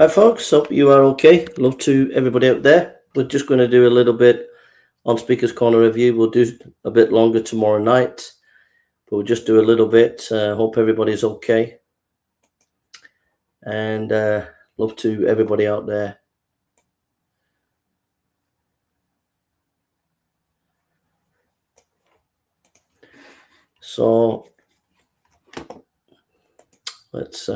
Hi folks, hope you are okay. Love to everybody out there. We're just going to do a little bit on Speaker's Corner review. We'll do a bit longer tomorrow night, but we'll just do a little bit. Hope everybody's okay. And love to everybody out there. So let's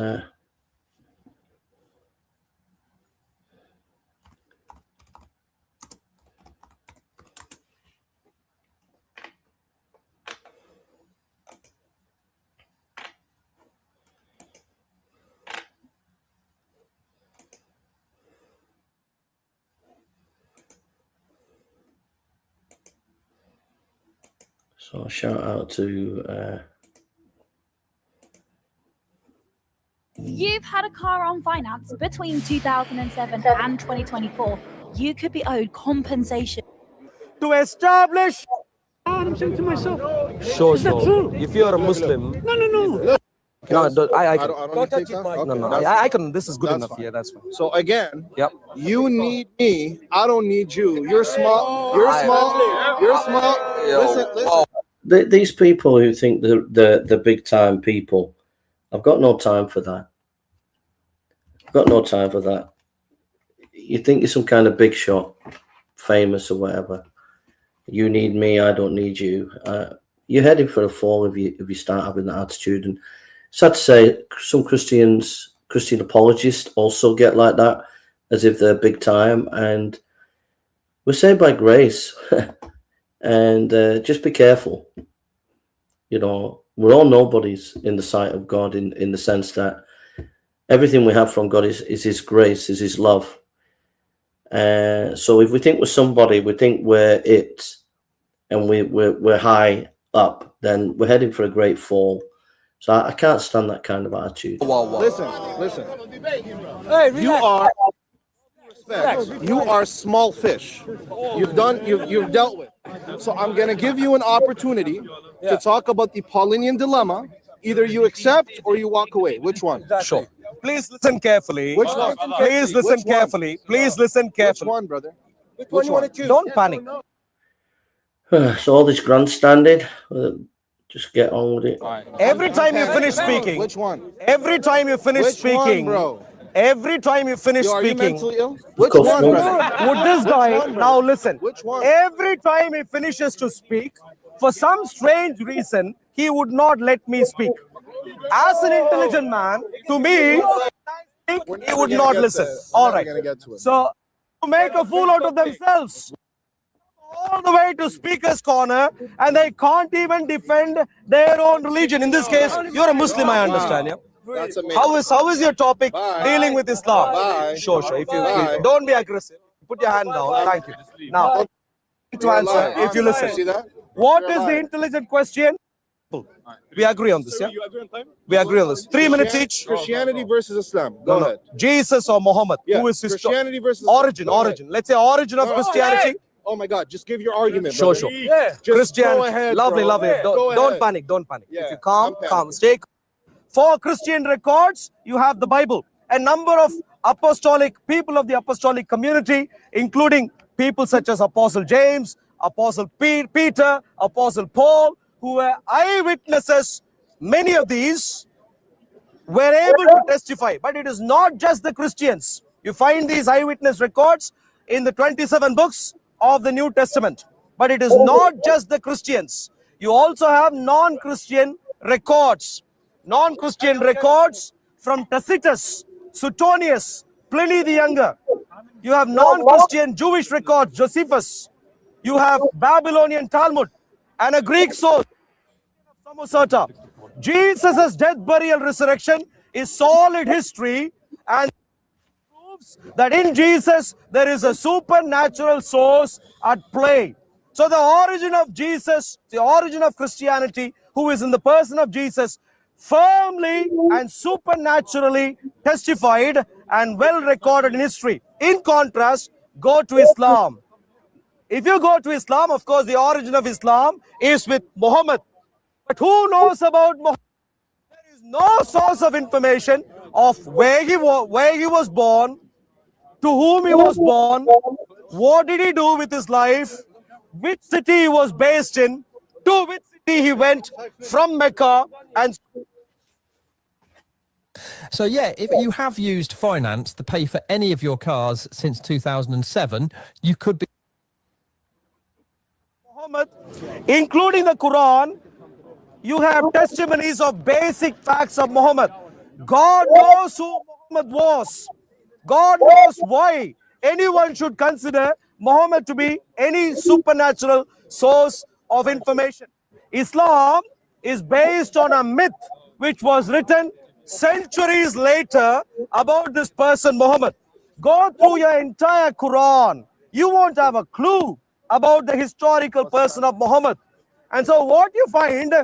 so shout out to You've had a car on finance between 2007 and 2024. You could be owed compensation. To establish. I'm saying to myself, Sure, is that true? If you're a Muslim. No. No, I can. don't take that. Okay, No, that's I can. This is good that's enough. fine. Yeah, that's fine. So again, Yep. you need me. I don't need you. You're small. You're small. You're small. Listen. these people who think the big time people. I've got no time for that. I've got no time for that. You think you're some kind of big shot, famous or whatever. You need me, I don't need you. You're heading for a fall if you start having that attitude. And sad to say, some Christian apologists also get like that, as if they're big time. And we're saved by grace. And just be careful. You know, we're all nobodies in the sight of God in the sense that everything we have from God is His grace, is His love. So if we think we're somebody, we think we're it, and we're high up, then we're heading for a great fall. So I can't stand that kind of attitude. Listen. Hey, You are small fish. You've dealt with. So I'm gonna give you an opportunity to talk about the Paulinian dilemma. Either you accept or you walk away. Which one? Sure. Please listen carefully. Which one? Please listen Which one? carefully. Please listen Which carefully. one, brother? Which one? Don't panic. So all this grandstanding, just get on with it. Every time you finish speaking. Which one? Every time you finish Which speaking, one, bro? Every time you finish Are you speaking, mentally ill? Which Go one, for it. brother? would this guy one, brother? now listen? Which one? Every time he finishes to speak, for some strange reason, he would not let me speak. As an intelligent man, to me, he would not listen. All right. So, to make a fool out of themselves, all the way to Speaker's Corner, and they can't even defend their own religion. In this case, you're a Muslim, I understand. Yeah. That's amazing. How is your topic dealing with Islam? Bye. Sure. If you Bye. don't be aggressive, put your hand down. Thank you. Now, to answer, if you listen, See that? what is the intelligent question? We agree on this, yeah? We agree on this. 3 minutes each. Christianity versus Islam. Go ahead. Jesus or Muhammad? Yeah. Who is his Christianity versus origin? Go ahead. Origin. Let's say origin of Christianity. Oh my God! Just give your argument. Sure. brother. Yeah. Just go Christianity. ahead, Lovely. bro. Go Don't ahead. panic. Yeah, If you calm, I'm calm. panicking. Stay calm. For Christian records, you have the Bible. A number of people of the apostolic community, including people such as Apostle James, Apostle Peter, Apostle Paul, who were eyewitnesses. Many of these were able to testify. But it is not just the Christians. You find these eyewitness records in the 27 books of the New Testament. But it is not just the Christians. You also have non-Christian records. Non-Christian records from Tacitus, Suetonius, Pliny the Younger. You have non-Christian Jewish records, Josephus. You have Babylonian Talmud and a Greek source, Samosata. Jesus' death, burial, resurrection is solid history and proves that in Jesus there is a supernatural source at play. So the origin of Jesus, the origin of Christianity, who is in the person of Jesus, firmly and supernaturally testified and well recorded in history. In contrast, go to Islam. If you go to Islam, of course, the origin of Islam is with Mohammed. But who knows about Mohammed? There is no source of information of where he was born, to whom he was born, what did he do with his life, which city he was based in, to which city he went from Mecca, and So yeah, if you have used finance to pay for any of your cars since 2007, you could be Muhammad, including the Quran. You have testimonies of basic facts of Muhammad. God knows who Muhammad was. God knows why anyone should consider Muhammad to be any supernatural source of information. Islam is based on a myth which was written centuries later about this person Muhammad. Go through your entire Quran. You won't have a clue about the historical person of Muhammad. And so what you find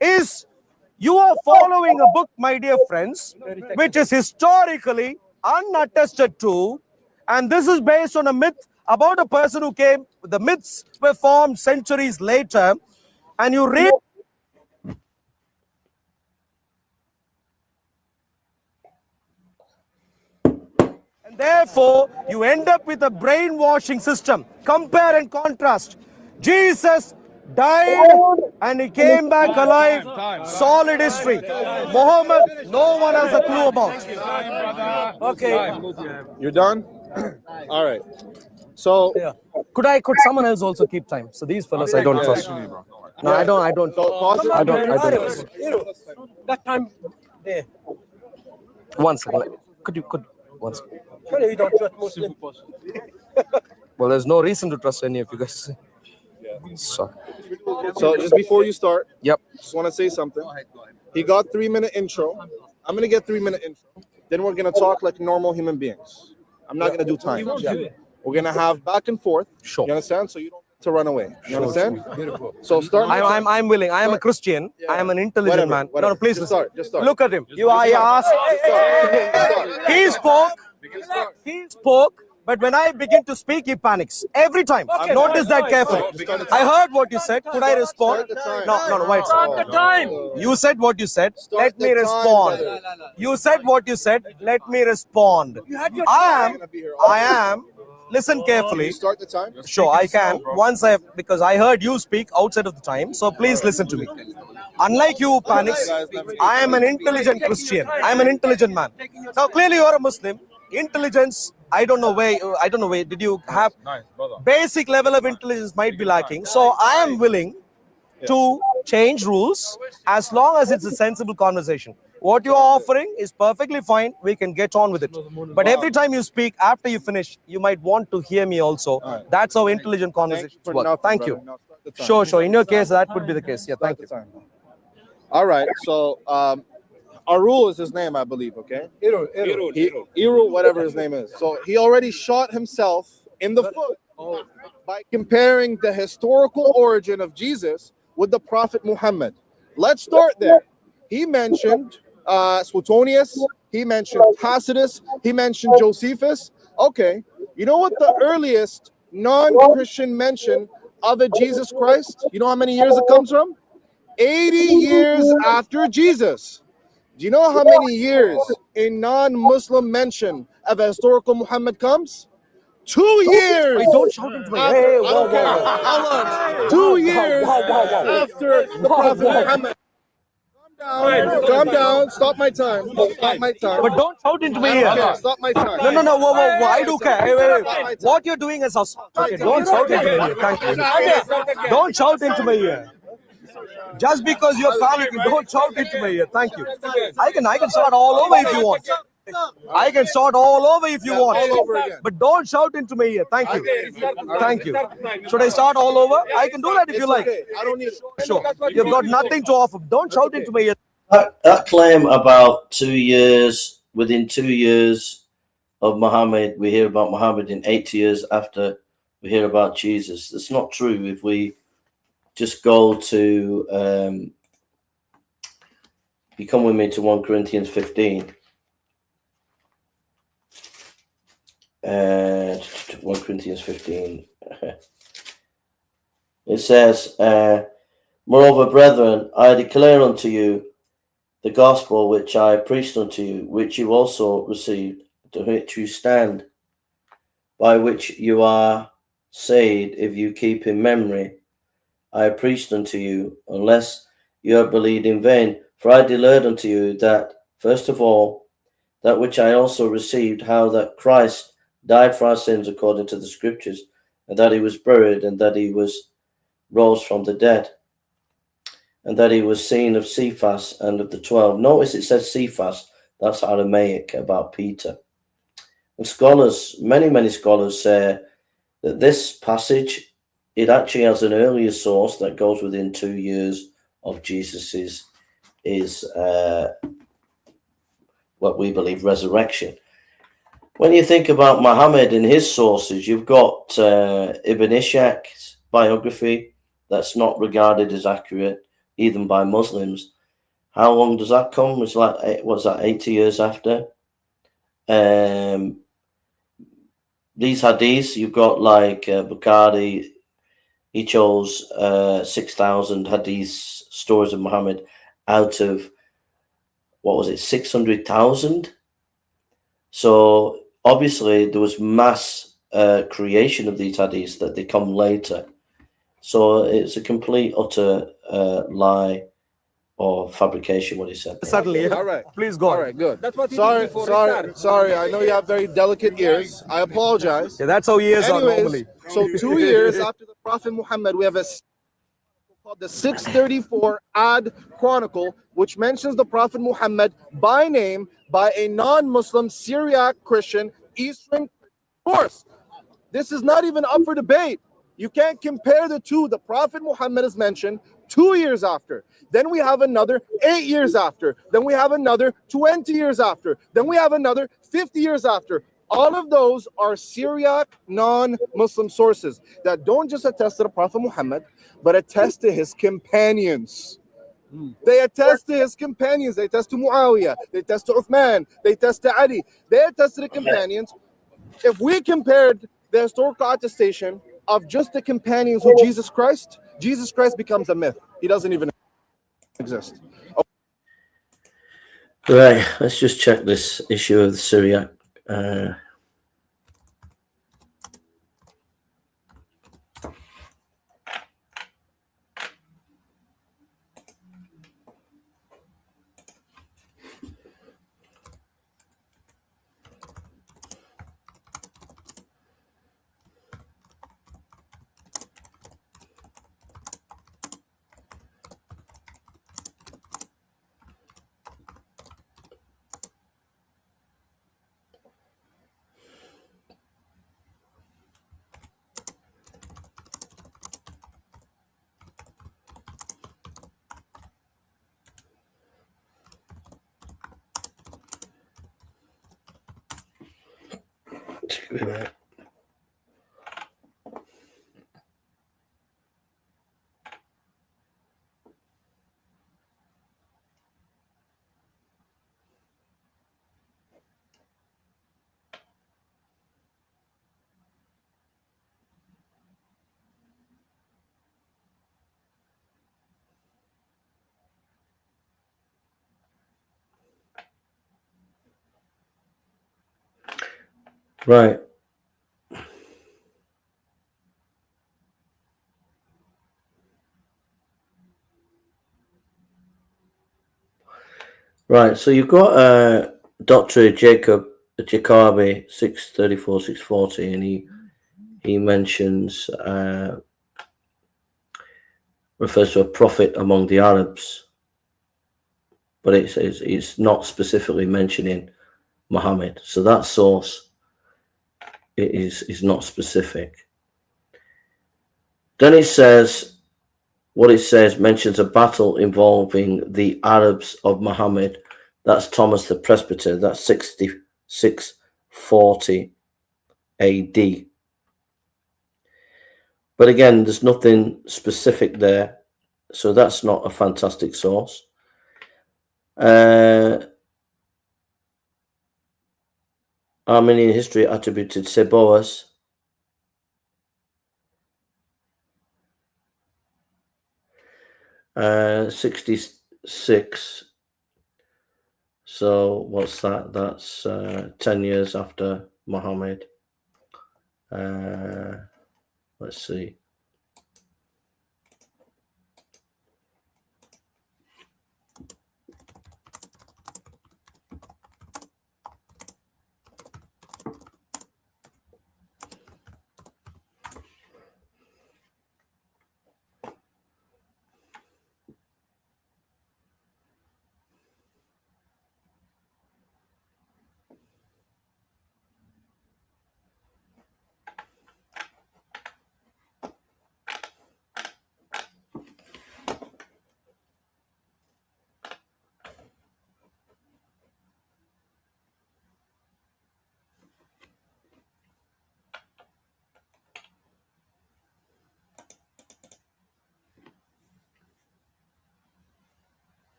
is you are following a book, my dear friends, which is historically unattested to, and this is based on a myth about a person who came. The myths were formed centuries later, and you read, and therefore you end up with a brainwashing system. Compare and contrast. Jesus died and he came back alive. Solid history. Muhammad, no one has a clue about. Okay. You're done? All right. So Yeah. Could someone else also keep time? So these fellows I don't trust. No, I don't. So pause it. I don't. That time there. One second. Could one second. Surely you don't trust Muslims. Well, there's no reason to trust any of you guys. Sorry. So just before you start, Yep. just want to say something. He got 3-minute intro. I'm gonna get 3-minute intro. Then we're gonna talk like normal human beings. I'm not gonna do time. We're gonna have back and forth. Sure. You understand? So you don't have to run away. You understand? Beautiful. So start. I'm willing. I am a Christian. I am an intelligent man. Whatever. No, please Just listen. start. Just start. Look at him. I asked. He spoke. But when I begin to speak, he panics every time. Notice that carefully. I heard what you said. Could I respond? No. Wait. Start the time. You said what you said. Let the me time, respond. brother. You said what you said. Let me respond. I am. Listen carefully. You start the time. Sure, I can. Because I heard you speak outside of the time. So please listen to me. Unlike you who panics, I am an intelligent Christian. I am an intelligent man. Now clearly you are a Muslim. Intelligence, I don't know where did you have basic level of intelligence might be lacking. So I am willing to change rules as long as it's a sensible conversation. What you are offering is perfectly fine. We can get on with it. But every time you speak, after you finish, you might want to hear me also. That's how intelligent conversations work. Thank you. Sure. In your case, that would be the case. Yeah, thank you. All right. So our rule is his name, I believe. Okay. Iru, whatever his name is. So he already shot himself in the foot by comparing the historical origin of Jesus with the Prophet Muhammad. Let's start there. He mentioned Suetonius, he mentioned Tacitus, he mentioned Josephus. Okay, you know what the earliest non-Christian mention of a Jesus Christ? You know how many years it comes from? 80 years after Jesus. Do you know how many years a non-Muslim mention of a historical Muhammad comes? 2 years. Wait, don't shout into me. After, Hey, I don't care how long. 2 years after the Prophet Muhammad. Calm down. Stop my time. Stop my time. But don't shout into me here. Okay, stop my time. No. Whoa. I do care. Hey, wait. What you're doing is assault. Okay, don't shout into me here. Thank you. Don't shout into me here. Just because you're panicking, don't shout into me here. Thank you. I can start all over if you want. I can start all over if you want. But don't shout into me here. Thank you. Thank you. Should I start all over? I can do that if you like. I don't need it. Sure. You've got nothing to offer. Don't shout into me here. That claim about 2 years, within 2 years of Muhammad, we hear about Muhammad in 80 years after we hear about Jesus. That's not true. If we just go to, you come with me to 1 Corinthians 15. 1 Corinthians 15. It says, moreover, brethren, I declare unto you the gospel which I preached unto you, which you also received, to which you stand, by which you are saved, if you keep in memory, I preached unto you, unless you have believed in vain. For I declared unto you that, first of all, that which I also received, how that Christ died for our sins according to the Scriptures, and that he was buried, and that he was rose from the dead, and that he was seen of Cephas and of the 12. Notice it says Cephas, that's Aramaic about Peter. And scholars, many scholars say that this passage, it actually has an earlier source that goes within 2 years of Jesus's what we believe resurrection. When you think about Mohammed and his sources, you've got Ibn Ishaq's biography that's not regarded as accurate even by Muslims. How long does that come? It's like, what's that, 80 years after? These hadiths, you've got like Bukhari, he chose 6,000 hadith stories of Muhammad out of, what was it, 600,000? So obviously there was mass creation of these hadiths that they come later. So it's a complete, utter lie or fabrication, what he said. Certainly. Yeah. All right. Please go. All right, good. That's what he Sorry, did before sorry, Iftar. sorry. I know you have very delicate ears. I apologize. Yeah, that's how ears are normally. So 2 years after the Prophet Muhammad, we have a called the 634 Ad Chronicle, which mentions the Prophet Muhammad by name by a non-Muslim Syriac Christian Eastern source. This is not even up for debate. You can't compare the two. The Prophet Muhammad is mentioned 2 years after. Then we have another 8 years after. Then we have another 20 years after. Then we have another 50 years after. All of those are Syriac non-Muslim sources that don't just attest to the Prophet Muhammad, but attest to his companions. They attest to his companions. They attest to Muawiyah. They attest to Uthman. They attest to Ali. They attest to the companions. If we compared the historical attestation of just the companions with Jesus Christ becomes a myth. He doesn't even exist. Right, let's just check this issue of the Syriac. Right. Right, so you've got Dr. Jacobi 634, 640, and he mentions, refers to a prophet among the Arabs, but it's not specifically mentioning Muhammad. So that source is not specific. Then it says, what it says mentions a battle involving the Arabs of Muhammad. That's Thomas the Presbyter. That's 6640 AD. But again, there's nothing specific there. So that's not a fantastic source. Armenian history attributed Seboas. Uh, 66 So what's that? That's 10 years after Mohammed. Let's see.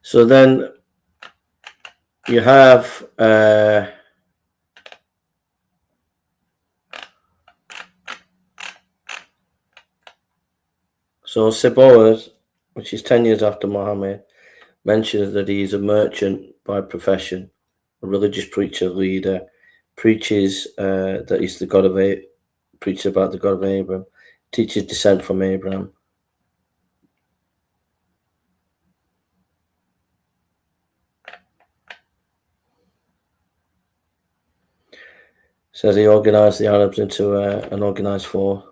So then you have so Shabir, which is 10 years after Mohammed, mentions that he is a merchant by profession, a religious preacher, leader, preaches that he's the God of preaches about the God of Abraham, teaches descent from Abraham. Says he organized the Arabs into an organized force.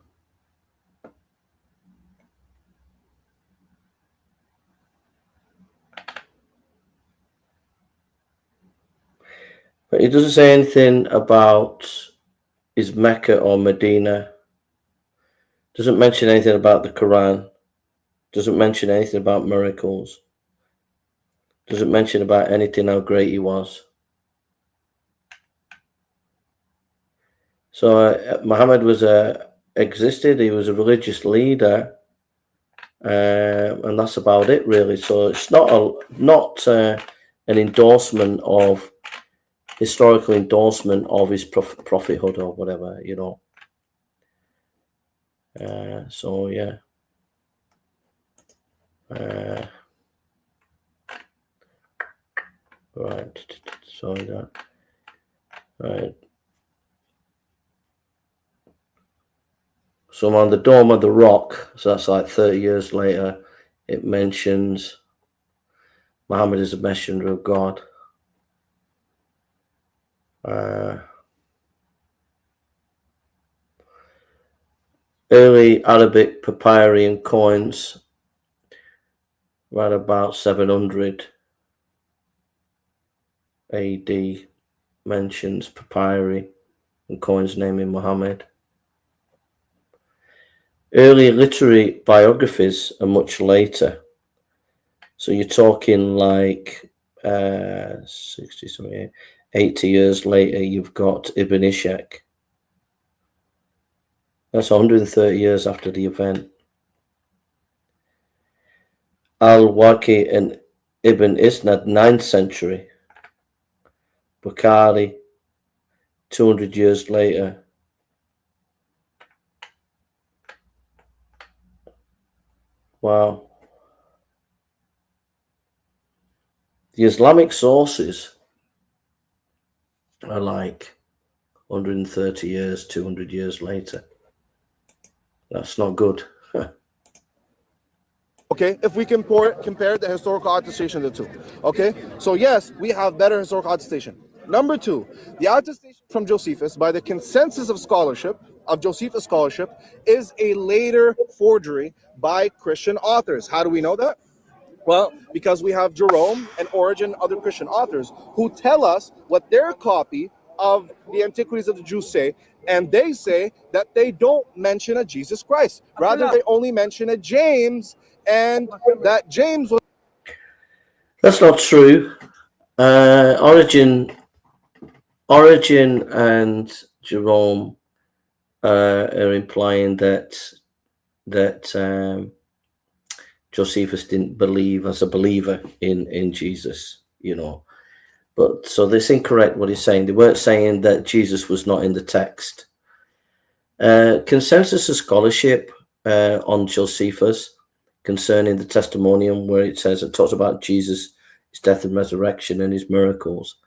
But he doesn't say anything about his Mecca or Medina. Doesn't mention anything about the Quran. Doesn't mention anything about miracles. Doesn't mention about anything how great he was. So Muhammad was existed. He was a religious leader, and that's about it, really. So it's not an endorsement of historical endorsement of his prophethood or whatever, you know. So yeah. Right. Sorry that. Right. So on the Dome of the Rock, so that's like 30 years later, it mentions Muhammad is a messenger of God. Early Arabic papyri and coins, right about 700 AD, mentions papyri and coins naming Muhammad. Early literary biographies are much later. So you're talking like 80 years later, you've got Ibn Ishaq. That's 130 years after the event. Al-Waqi and Ibn Isnad, 9th century. Bukhari, 200 years later. Wow. The Islamic sources are like 130 years, 200 years later. That's not good. Okay, if we compare the historical attestation of the two. Okay, so yes, we have better historical attestation. Number two, the attestation from Josephus, by the consensus of scholarship, of Josephus scholarship, is a later forgery by Christian authors. How do we know that? Well, because we have Jerome and Origen, other Christian authors, who tell us what their copy of the Antiquities of the Jews say, and they say that they don't mention a Jesus Christ. Rather, they only mention a James, and that James was... That's not true. Origen and Jerome are implying that Josephus didn't believe as a believer in Jesus. you know. But so that's incorrect what he's saying. They weren't saying that Jesus was not in the text. Consensus of scholarship on Josephus concerning the testimonium, where it says it talks about Jesus, his death and resurrection, and his miracles.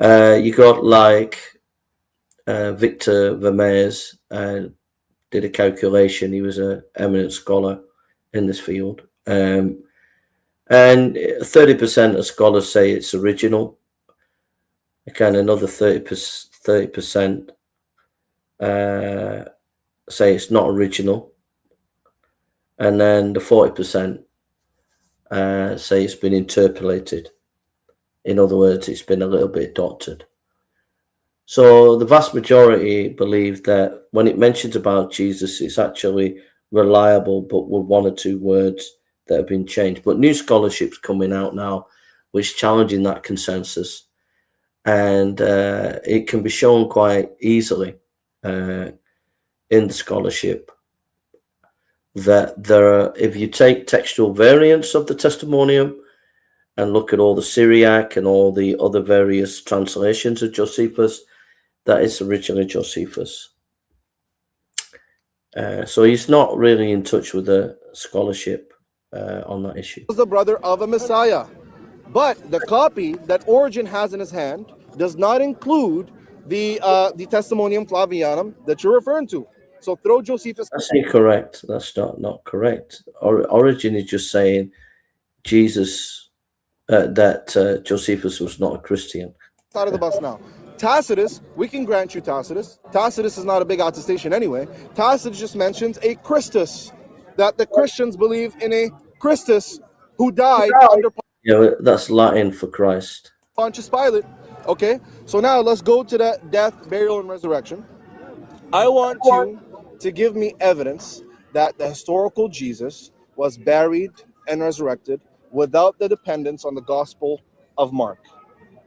You got like Victor Vermeers did a calculation. He was an eminent scholar in this field. And 30% of scholars say it's original. Again, another 30% say it's not original. And then the 40% say it's been interpolated. In other words, it's been a little bit doctored. So the vast majority believe that when it mentions about Jesus, it's actually reliable, but with one or two words that have been changed. But new scholarship's coming out now, which challenging that consensus. And it can be shown quite easily in the scholarship that there are, if you take textual variants of the testimonium and look at all the Syriac and all the other various translations of Josephus, that is originally Josephus. So he's not really in touch with the scholarship on that issue. Was the brother of a Messiah, but the copy that Origen has in his hand does not include the Testimonium Flavianum that you're referring to. So throw Josephus. That's incorrect. That's not correct. Origen is just saying Jesus, that Josephus was not a Christian. Out of the bus now. Tacitus, we can grant you Tacitus. Tacitus is not a big attestation anyway. Tacitus just mentions a Christus, that the Christians believe in a Christus who died under. Yeah, that's Latin for Christ. Pontius Pilate. Okay, so now let's go to the death, burial, and resurrection. I want you to give me evidence that the historical Jesus was buried and resurrected without the dependence on the Gospel of Mark.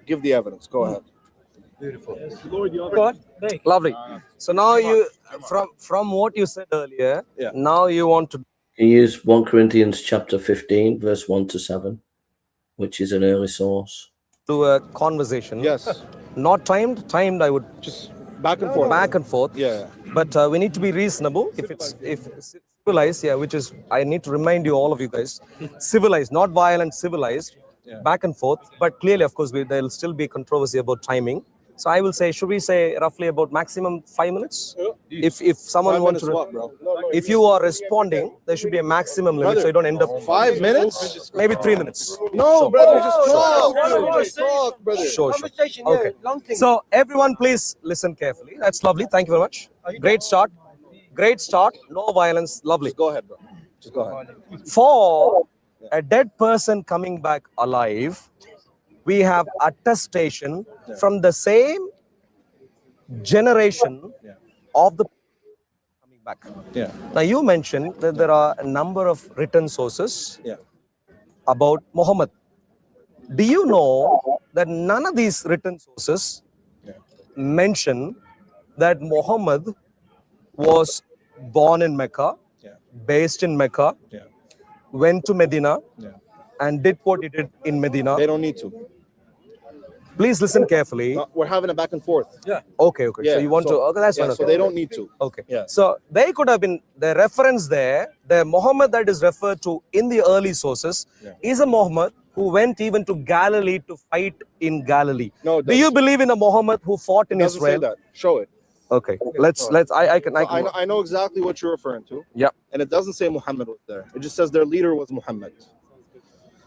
Give the evidence. Go ahead. Beautiful. Lovely. So now you, from what you said earlier, now you want to use 1 Corinthians chapter 15, verse 1 to 7, which is an early source. do a conversation. Yes. Not timed. I would Just back and forth. back and forth. Yeah. But we need to be reasonable. If civilized, which is, I need to remind you, all of you guys, civilized, not violent, civilized, back and forth. But clearly, of course, there will still be controversy about timing. So I will say, should we say roughly about maximum 5 minutes? If someone wants to, if you are responding, there should be a maximum limit, so you don't end up 5 minutes. maybe 3 minutes. No, brother, just talk. Just talk, brother. Sure. Okay. So everyone, please listen carefully. That's lovely. Thank you very much. Great start. Great start. No violence. Lovely. Just go ahead, bro. Just go ahead. For a dead person coming back alive, we have attestation from the same generation of the coming back. Yeah. Now you mentioned that there are a number of written sources about Mohammed. Do you know that none of these written sources mention that Mohammed was born in Mecca, based in Mecca, went to Medina, and did what he did in Medina? They don't need to. Please listen carefully. We're having a back and forth. Okay. So you want to? Okay, that's fine. So they don't need to. Okay. So they could have been the reference there. The Muhammad that is referred to in the early sources is a Muhammad who went even to Galilee to fight in Galilee. No. Do you believe in a Muhammad who fought in doesn't Israel? say that. Show it. Okay. Let's. I know exactly what you're referring to. Yeah. And it doesn't say Muhammad was there. It just says their leader was Muhammad.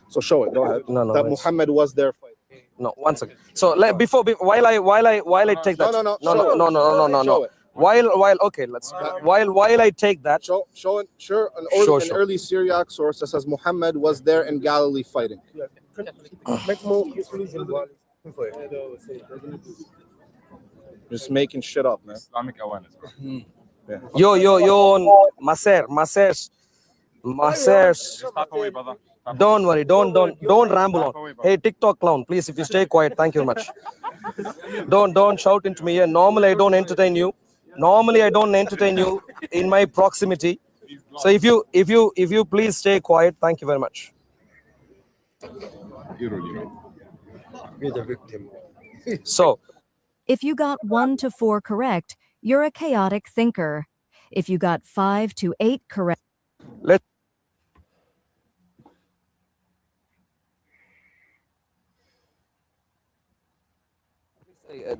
So show it. Go ahead. No. That Muhammad was there fighting. No. 1 second. So while I take that. No. No. While okay, let's. While I take that. Show it. Sure. An early Syriac source that says Muhammad was there in Galilee fighting. Just making shit up, man. Islamic awareness. Yo, Maser. Just talk away, brother. Don't worry, don't ramble on. Hey, TikTok clown, please, if you stay quiet, thank you very much. Don't shout into me here. Normally, I don't entertain you. In my proximity. So if you please stay quiet, thank you very much. So, If you got 1 to 4 correct, you're a chaotic thinker. If you got 5 to 8 correct, let's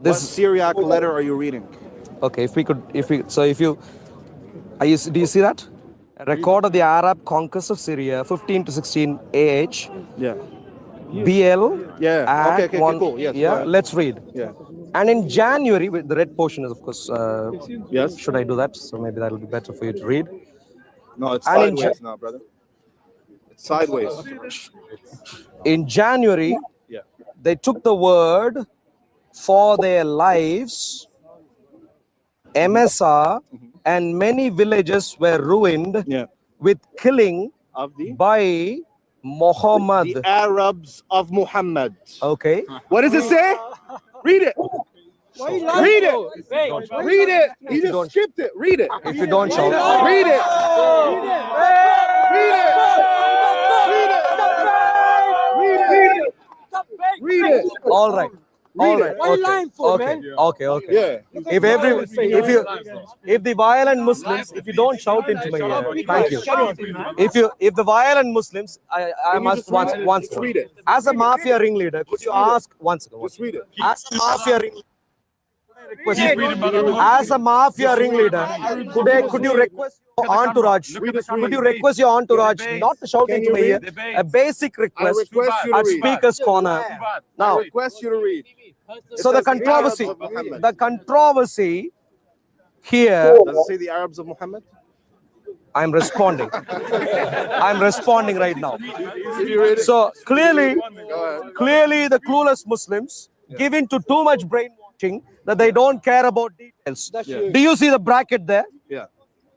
What Syriac letter are you reading? okay. If you do you see that? A record of the Arab conquest of Syria, 15 to 16 AH. Yeah. BL. Yeah. Okay, cool. Yes. Yeah. Let's read. Yeah. And in January, the red portion is, of course. Yes. Should I do that? So maybe that'll be better for you to read. No, it's And in sideways now, brother. It's sideways. In January, Yeah. they took the word for their lives. MSR and many villages were ruined Yeah. with killing Of the by Mohammed. the Arabs of Muhammad. Okay. What does it say? Read it. Read it. Read it. You don't- just skipped it. Read it. If you don't shout, Read it. Read it. Read it. Read it. Read it. all right. All right. One line for, Okay. man. Okay. Yeah. If the violent Muslims, if you don't shout into my ear, thank you. If the violent Muslims, I must once Just read it. as a mafia ringleader, could you ask once ago? Just read it. As a mafia ringleader, as a mafia ringleader, could you request your entourage? Could you request your entourage not to shout into my ear? A basic request request you to at read. Speaker's Corner. I Now, request you to read. so the controversy here, Does it say the Arabs of Muhammad? I'm responding. I'm responding right now. Did you read it? So clearly Go ahead. the clueless Muslims give in to too much brainwashing that they don't care about details. Yeah. Do you see the bracket there? Yeah.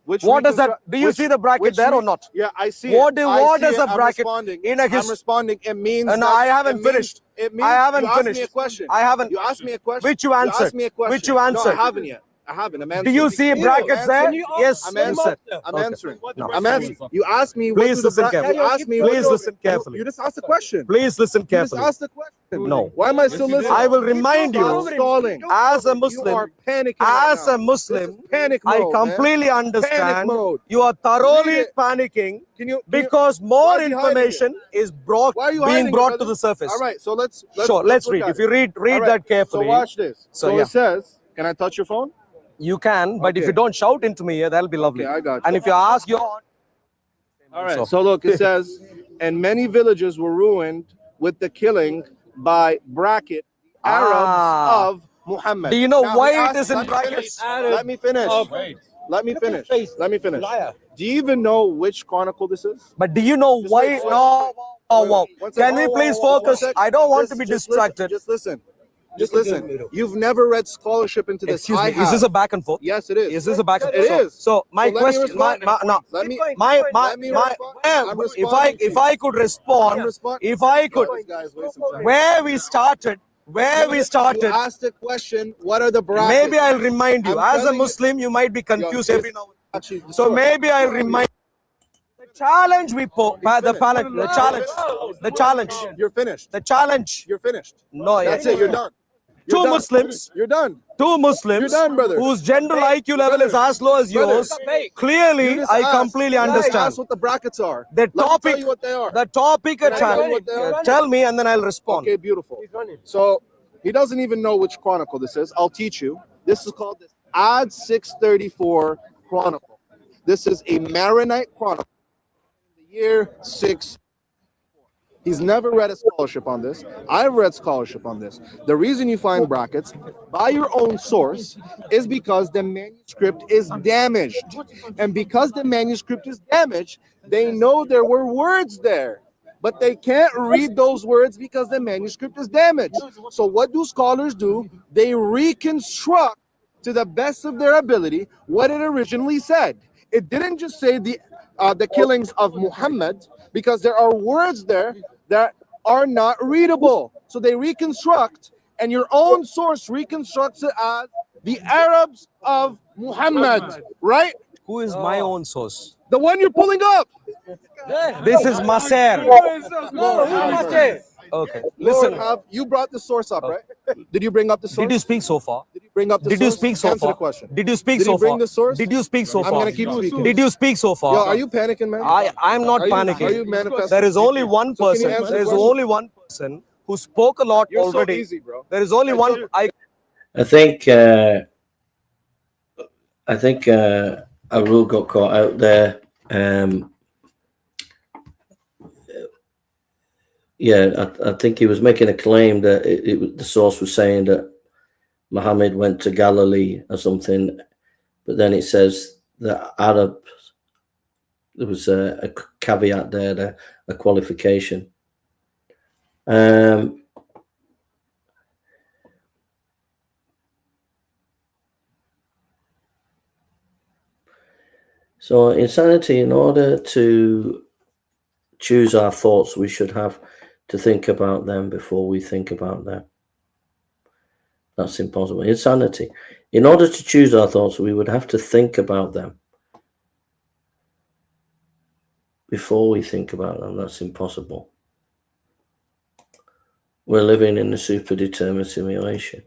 Which What does that? reconstru- Do you which- see the bracket which there or re- not? Yeah, I see What it. do- I what see does it. a I'm bracket responding. in a I'm his- responding. It means. No, that- I haven't it means- finished. It means I haven't you asked finished. me a question. I haven't. You asked me a question. Which you You answered. asked me a question. Which you No, answered. I haven't yet. I haven't. I'm Do answering. you see brackets there? Yes. I'm You answering. said. I'm Okay. answering. No. I'm answering. You asked me. Please what do the listen bra- carefully. You asked me. Please what listen carefully. You just asked the question. Please listen You just carefully. asked the question. No. Why am I still listening? I will remind you, Stop stalling. as a You are Muslim, panicking right as now. a Muslim, This is panic I mode, completely Panic understand mode. you are thoroughly Read it. panicking Can you? because why more are you hiding information is Why are you being hiding it, brought to brother? the surface. All right, so let's Sure, let's look read. at If you it. read All right, that carefully, So watch this. So, So yeah. it says, can I touch your phone? you can, but if Okay. you don't shout into me, that'll be lovely. Okay, I got you. And if you ask your All right. So look, it says, and many villages were ruined with the killing by bracket Arabs Ah. of Muhammad. Do you know Now, why he it asked- is in let me brackets? finish. Let me finish. Let me finish. Let me finish. Do you even know which chronicle this is? But do you know why? wait, No. Oh, wow. One Can second. we please One focus? second. I don't want to be Just distracted. Just listen. Just listen. You've never read scholarship into this. Excuse I me. Is this have. a back and forth? Yes, it is. Is this a back and It forth? is. So my So let me question, my, respond. no, Let me. my, let me respond. I'm if responding to I you. could respond, I'm respond- if I could, This guy's wasting time. where we started, You asked the question, what are the brackets? maybe I'll remind you. I'm As a telling you- Muslim, you might be confused Yo, every now and then. Actually, So maybe I'll remind. The challenge we put, the challenge, You're finished. the challenge. You're finished. No, That's it. You're done. Two You're done. Muslims. You're done. Two Muslims You're done, brother. whose general IQ level is as low as Brother. yours. You Clearly, just I asked. completely You just understand. asked what the brackets are. The Let me topic, tell you what they are. the topic, Can I tell you what they are? tell me and then I'll respond. Okay, beautiful. So he doesn't even know which chronicle this is. I'll teach you. This is called the Ad 634 Chronicle. This is a Maronite chronicle. The year 6. He's never read a scholarship on this. I've read scholarship on this. The reason you find brackets by your own source is because the manuscript is damaged. And because the manuscript is damaged, they know there were words there, but they can't read those words because the manuscript is damaged. So what do scholars do? They reconstruct to the best of their ability what it originally said. It didn't just say the killings of Muhammad, because there are words there that are not readable. So they reconstruct, and your own source reconstructs it as the Arabs of Muhammad, right? Who is my own source? The one you're pulling up. This is Maser. Okay. Lord, Listen. you brought the source up, right? Did you bring up the source? Did you speak so far? Did you bring up the Did source? you speak so Answer far? the question. Did you speak Did so he bring far? the source? Did you speak so I'm far? gonna keep speaking. Did you speak so far? Yo, are you panicking, man? I'm not Are you panicking. manifesting? There is only one So can you person. answer There the is question? only one person who spoke a lot You're already. so easy, bro. There is only one. I think Arul got caught out there. Yeah, I think he was making a claim that the source was saying that Mohammed went to Galilee or something, but then it says that Arab. There was a caveat there, a qualification. So insanity, in order to choose our thoughts, we should have to think about them before we think about them. That's impossible. Insanity. In order to choose our thoughts, we would have to think about them before we think about them. That's impossible. We're living in a super-determined simulation.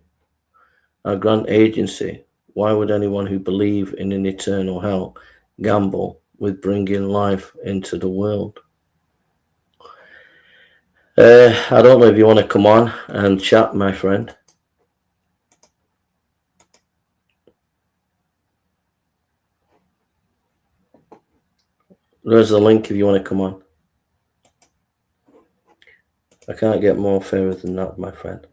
Our grand agency, why would anyone who believe in an eternal hell gamble with bringing life into the world? I don't know if you want to come on and chat, my friend. There's the link if you want to come on. I can't get more fairer than that, my friend.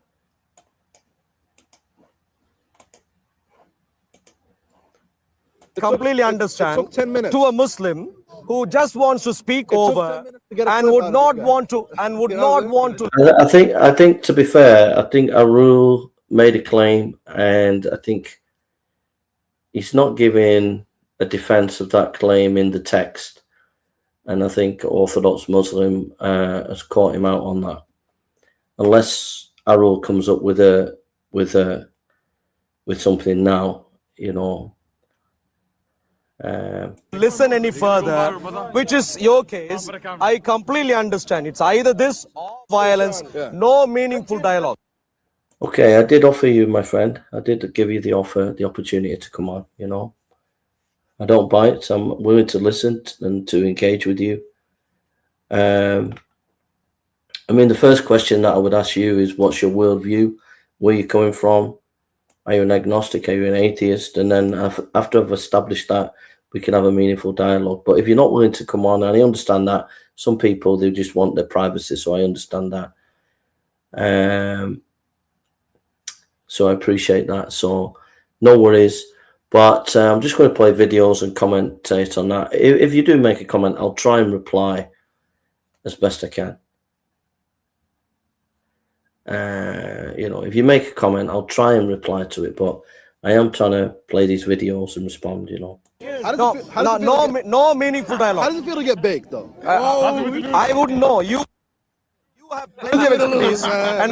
Completely understand. It took 10 minutes. To a Muslim who just wants to speak It took over 10 minutes to get a and clip would out of not this guy. want to and would You know not what I'm want to. I think to be fair, I think Arul made a claim, and I think he's not giving a defense of that claim in the text. And I think Orthodox Muslim has caught him out on that. Unless Arul comes up with something now, you know. Listen any further, which is your case. I completely understand. It's either this or violence, no meaningful dialogue. Okay, I did offer you, my friend. I did give you the opportunity to come on, you know. I don't bite, so I'm willing to listen and to engage with you. I mean, the first question that I would ask you is, what's your worldview? Where are you coming from? Are you an agnostic? Are you an atheist? And then after I've established that, we can have a meaningful dialogue. But if you're not willing to come on, and I understand that some people, they just want their privacy, so I understand that. So I appreciate that. So no worries. But I'm just going to play videos and commentate on that. If you do make a comment, I'll try and reply as best I can. You know, if you make a comment, I'll try and reply to it. But I am trying to play these videos and respond, you know. No meaningful dialogue. How does it feel to get baked, though? I wouldn't know. You have plenty of experience. And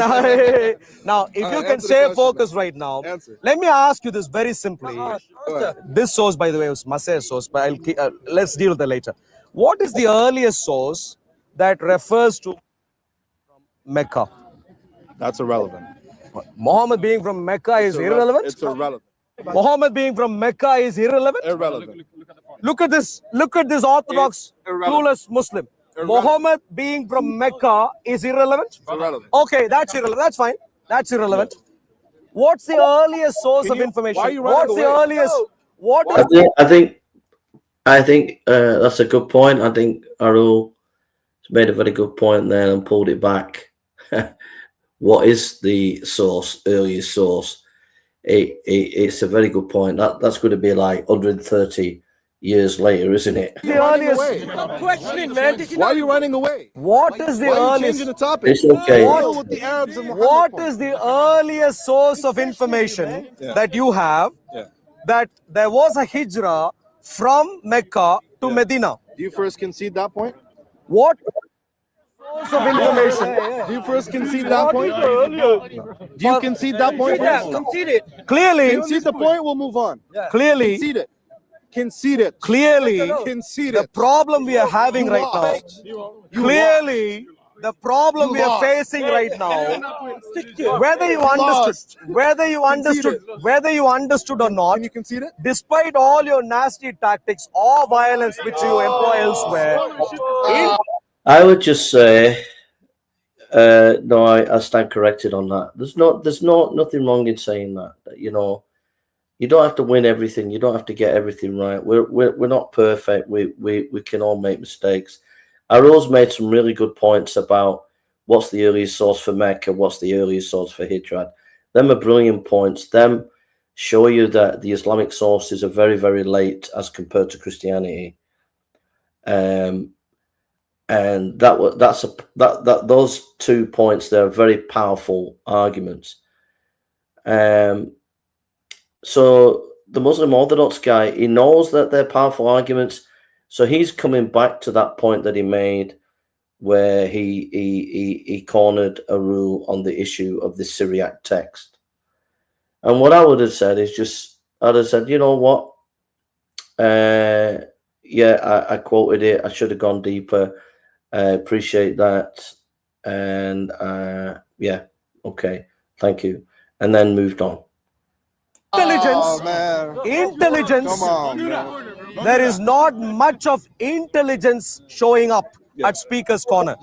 now, if you can stay focused right now, let me ask you this very simply. This source, by the way, was Masay's source, but let's deal with that later. What is the earliest source that refers to Mecca? That's irrelevant. Muhammad being from Mecca is irrelevant? It's irrelevant. Muhammad being from Mecca is irrelevant? Irrelevant. Look at this Orthodox, clueless Muslim. Muhammad being from Mecca is irrelevant? Irrelevant. Okay, that's irrelevant. That's fine. That's irrelevant. What's the earliest source of information? Why are you running What's the away? earliest? What is I think that's a good point. I think Arul made a very good point there and pulled it back. What is the source, earliest source? It's a very good point. That's going to be like 130 years later, isn't it? the earliest? Stop questioning, man. This is Why are not you running away? What is the Why are you earliest? changing the topic? It's okay. Deal with the Arabs and Muhammad What point. is the earliest source of information that you have that there was a hijrah from Mecca to Medina? Do you first concede that point? What source of information? Do you first concede that point? Do you concede that point? concede it. Clearly, Concede the point, we'll move on. clearly, Concede it. Concede it. clearly, Concede the it. problem we are having right now, clearly, The problem we are facing right now, whether you understood or not, Can you concede it? despite all your nasty tactics or violence which you employ elsewhere, I would just say, no, I stand corrected on that. There's nothing wrong in saying that. You know, you don't have to win everything. You don't have to get everything right. We're not perfect. We can all make mistakes. Arul's made some really good points about what's the earliest source for Menk and what's the earliest source for Hijab. Them are brilliant points. Them show you that the Islamic sources are very, very late as compared to Christianity. And those 2 points, they're very powerful arguments. So the Muslim Orthodox guy, he knows that they're powerful arguments. So he's coming back to that point that he made where he cornered Arul on the issue of the Syriac text. And what I would have said is I'd have said, you know what? Yeah, I quoted it. I should have gone deeper. I appreciate that. And yeah, okay, thank you. And then moved on. Intelligence. Come on, man. There is not much of intelligence showing up at Speaker's Corner.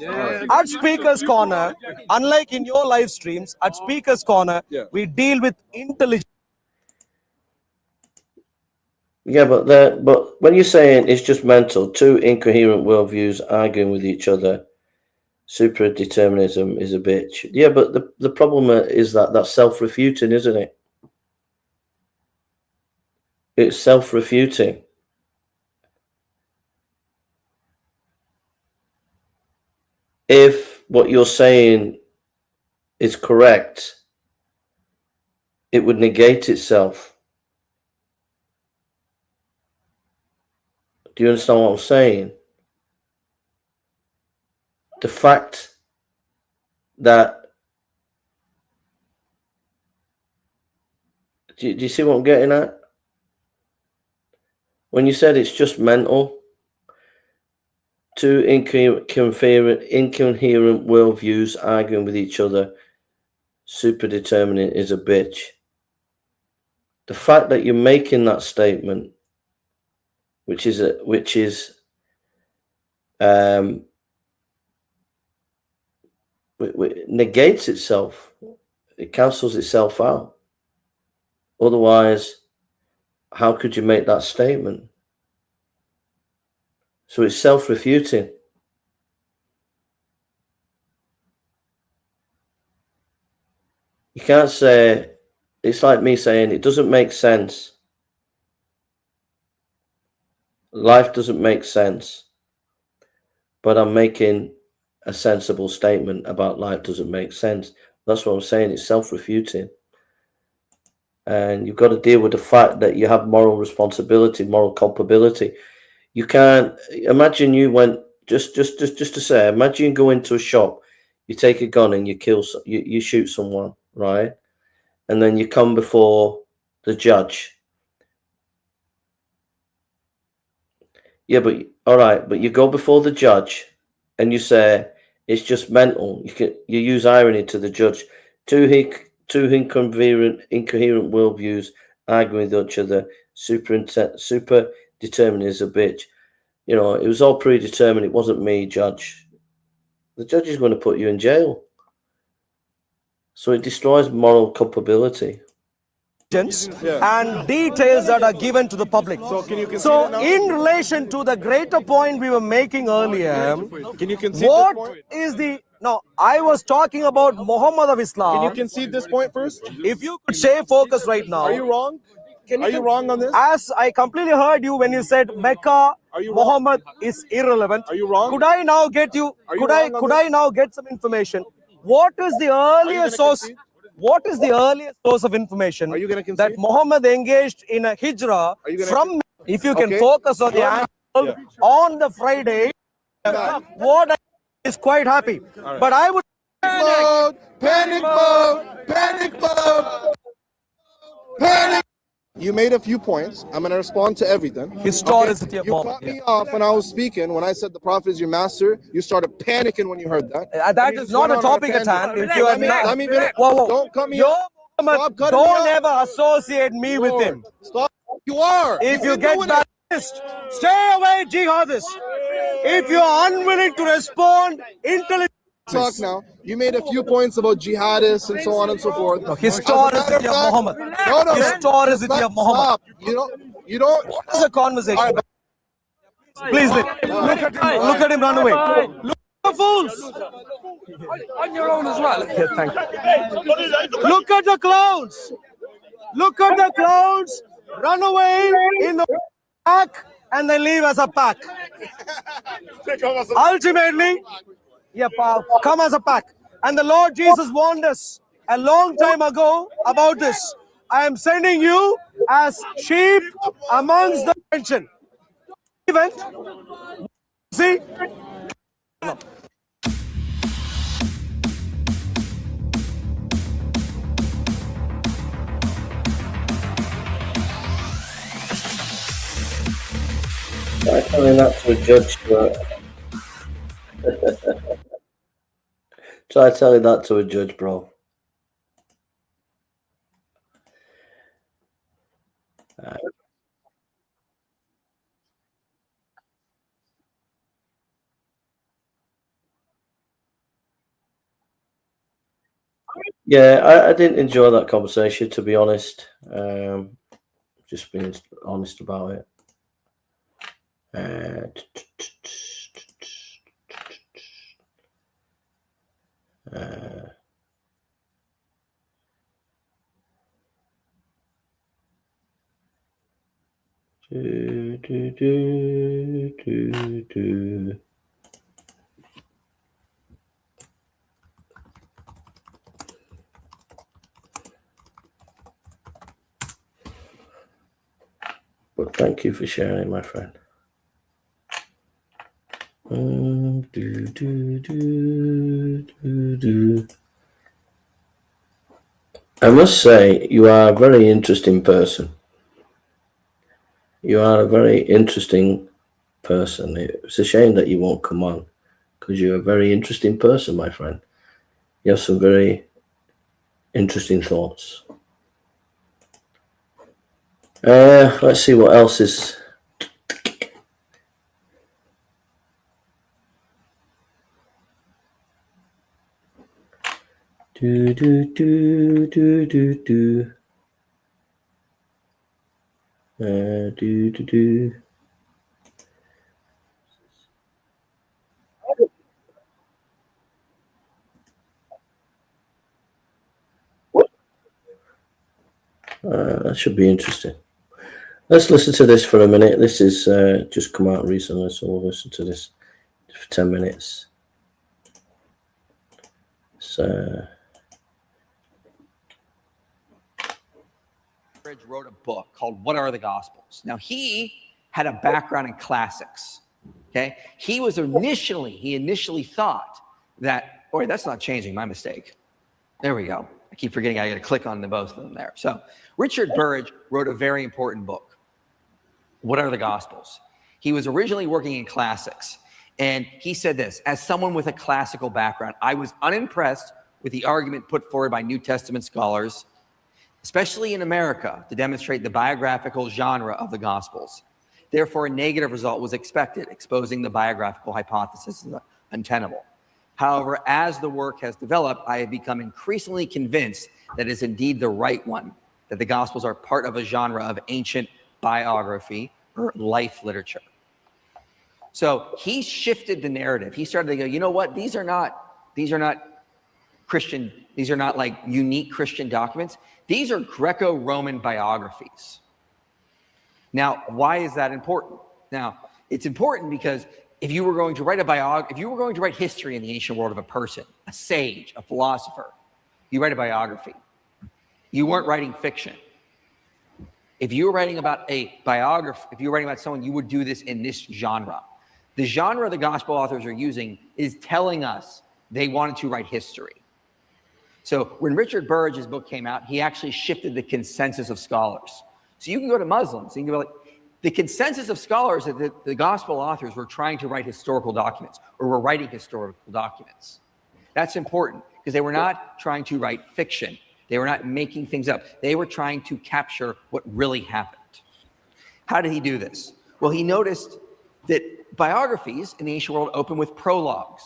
At Speaker's Corner, unlike in your live streams, at Speaker's Corner, we deal with intelligence. Yeah, but when you're saying it's just mental, 2 incoherent worldviews arguing with each other, super determinism is a bitch. Yeah, but the problem is that that's self-refuting, isn't it? It's self-refuting. If what you're saying is correct, it would negate itself. Do you understand what I'm saying? The fact that... Do you see what I'm getting at? When you said it's just mental, 2 incoherent worldviews arguing with each other, super determinant is a bitch. The fact that you're making that statement, which negates itself, it cancels itself out. Otherwise, how could you make that statement? So it's self-refuting. You can't say, it's like me saying it doesn't make sense. Life doesn't make sense. But I'm making a sensible statement about life doesn't make sense. That's what I'm saying. It's self-refuting. And you've got to deal with the fact that you have moral responsibility, moral culpability. You can't imagine you went just to say, imagine you go into a shop, you take a gun and you you shoot someone, right? And then you come before the judge. Yeah, but all right, but you go before the judge and you say it's just mental. You use irony to the judge. 2 incoherent worldviews arguing with each other. Super determined is a bitch. You know, it was all predetermined. It wasn't me, judge. The judge is going to put you in jail. So it destroys moral culpability. And details that are given to the public. So in relation to the greater point we were making earlier, Can you concede what this point? is the... No, I was talking about Muhammad of Islam. Can you concede this point first? If you could stay focused right now. Are you wrong? Are you wrong on this? As I completely heard you when you said Mecca, Muhammad is irrelevant. Are you wrong? Could I now get you? Could I now get some information? What is the earliest source? What is the earliest source of information that Muhammad engaged in a hijrah from? If you can focus on the angle on the Friday, what I is quite happy. But I would Panic mode! Panic mode! Panic mode! Panic! You made a few points. I'm going to respond to everything. Historicity of You Muhammad. cut me off when I was speaking. When I said the Prophet is your master, you started panicking when you heard that. That is not a topic at hand. If you are not, Let me finish. whoa, whoa. Don't cut me Yo, off. Muhammad, Stop cutting me don't off. ever associate me with Lord, him. Stop. You are. If you You've get been doing it. balanced, stay away, jihadists. If you are unwilling to respond, intelligently. Talk now. You made a few points about jihadists and so on and so forth. Historicity of Muhammad. No. Historicity of Muhammad. Stop. You don't. This is a conversation. All right. Please look at him run away. Look at the fools. On your own as well. Yeah, thank you. Look at the clowns. Look at the clowns run away in the pack and they leave as a pack. Ultimately, come as a pack. And the Lord Jesus warned us a long time ago about this. I am sending you as sheep amongst the nation. Event. See? Try telling that to a judge, bro. Try telling that to a judge, bro. Yeah, I didn't enjoy that conversation, to be honest. Just being honest about it. But thank you for sharing, my friend. I must say, you are a very interesting person. You are a very interesting person. It's a shame that you won't come on, because you're a very interesting person, my friend. You have some very interesting thoughts. Let's see what else is. That should be interesting. Let's listen to this for a minute. This is just come out recently, so we'll listen to this for 10 minutes. So, wrote a book called What Are the Gospels? Now, he had a background in classics, okay? He initially thought that, oh, that's not changing, my mistake. There we go. I keep forgetting I got to click on both of them there. So Richard Burridge wrote a very important book, What Are the Gospels? He was originally working in classics, and he said this: as someone with a classical background, I was unimpressed with the argument put forward by New Testament scholars, especially in America, to demonstrate the biographical genre of the Gospels. Therefore, a negative result was expected, exposing the biographical hypothesis as untenable. However, as the work has developed, I have become increasingly convinced that it is indeed the right one, that the Gospels are part of a genre of ancient biography or life literature. So he shifted the narrative. He started to go, you know what? These are not Christian. These are not like unique Christian documents. These are Greco-Roman biographies. Now, why is that important? Now, it's important because if you were going to write history in the ancient world of a person, a sage, a philosopher, you write a biography. You weren't writing fiction. If you were writing about a biography, if you were writing about someone, you would do this in this genre. The genre the gospel authors are using is telling us they wanted to write history. So when Richard Burridge's book came out, he actually shifted the consensus of scholars. So you can go to Muslims and you can be like, the consensus of scholars is that the gospel authors were trying to write historical documents or were writing historical documents. That's important because they were not trying to write fiction. They were not making things up. They were trying to capture what really happened. How did he do this? Well, he noticed that biographies in the ancient world open with prologues.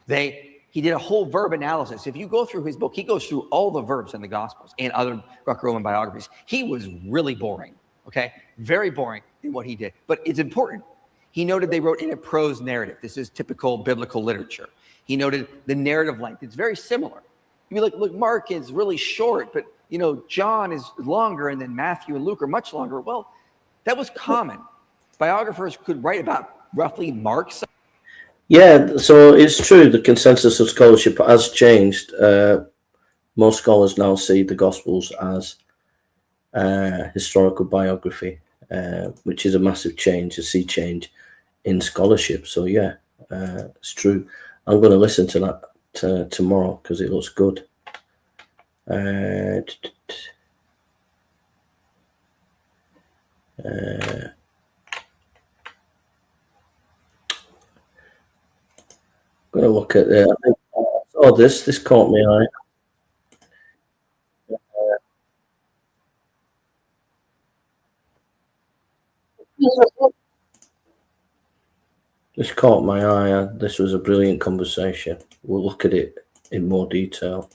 He did a whole verb analysis. If you go through his book, he goes through all the verbs in the Gospels and other Greco-Roman biographies. He was really boring, okay? Very boring in what he did, but it's important. He noted they wrote in a prose narrative. This is typical biblical literature. He noted the narrative length. It's very similar. You'd be like, look, Mark is really short, but you know, John is longer, and then Matthew and Luke are much longer. Well, that was common. Biographers could write about roughly Mark's. Yeah, so it's true. The consensus of scholarship has changed. Most scholars now see the Gospels as historical biography, which is a massive change, a sea change in scholarship. So yeah, it's true. I'm going to listen to that tomorrow because it looks good. Going to look at I think this caught my eye. This caught my eye. This was a brilliant conversation. We'll look at it in more detail